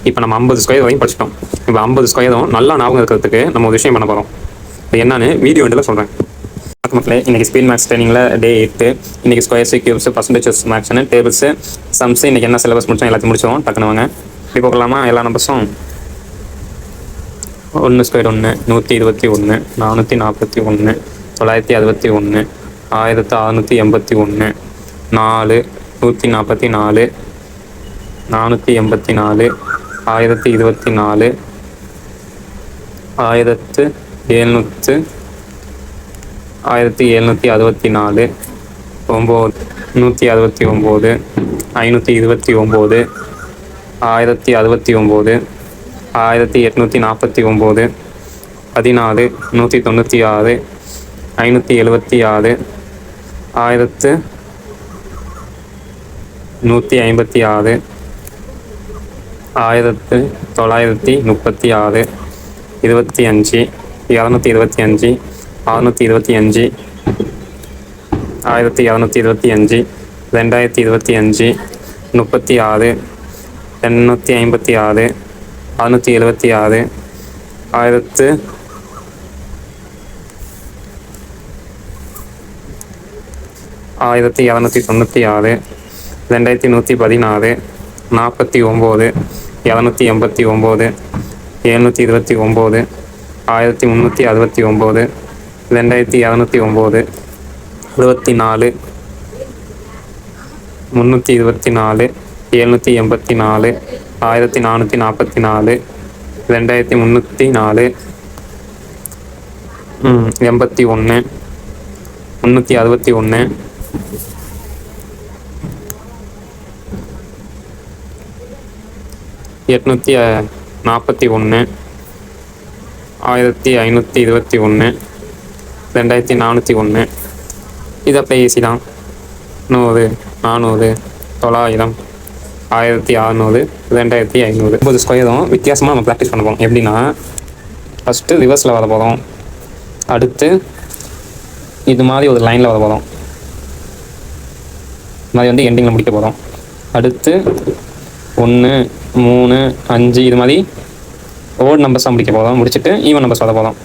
இப்போ நம்ம 50 ஸ்கொயர் வரையும் படிச்சிட்டோம். இப்போ 50 ஸ்கொயரும் நல்லா ஞாபகம் இருக்கிறதுக்கு நம்ம ஒரு விஷயம் பண்ண போகிறோம். இப்போ என்னன்னு வீடியோ எண்டில் சொல்கிறேன். மக்களே, இன்றைக்கி ஸ்பீட் மேக்ஸ் ட்ரைனிங்கில் டே 8. இன்றைக்கி ஸ்கொயர்ஸு, கியூப்ஸு, பர்சன்டேஜஸ் மேக்ஸ்னு டேபிள்ஸு, சம்ஸு இன்றைக்கி என்ன சிலபஸ் முடிச்சோம் எல்லாத்தையும் முடிச்சோம். டக்குனு வாங்க இப்படி போகலாமா? எல்லா நம்பர்ஸும் 1 ஸ்கொயர் 1, 121, 441, 961, 1681, 4, 144, 484, 1024, 1764, 9, 169, 529, 1069, 1849, 14, 196, 576, 1156, 1936, 25, 225, 625, 1225, 2025, 36, 856, 676, 1296, 2116, 49, 289, 729, 1369, 2209, 24, 324, 784, 1444, 2304, 81, 361, 841, 1521, 2401. இது அப்படியே ஈஸி தான். 100, 400, 900, 1600, 2500. 9 ஸ்கொயரும் வித்தியாசமாக நம்ம ப்ராக்டிஸ் பண்ண போகிறோம். எப்படின்னா, ஃபஸ்ட்டு ரிவர்ஸில் வர போகிறோம். அடுத்து இது மாதிரி ஒரு லைனில் வர போகிறோம். இது மாதிரி வந்து எண்டிங்கில் முடிக்க போகிறோம். அடுத்து 1, 3, 5 இது மாதிரி ஓட் நம்பர்ஸாக முடிக்க போகிறோம். முடிச்சுட்டு ஈவன் நம்பர்ஸ் வர போகிறோம்.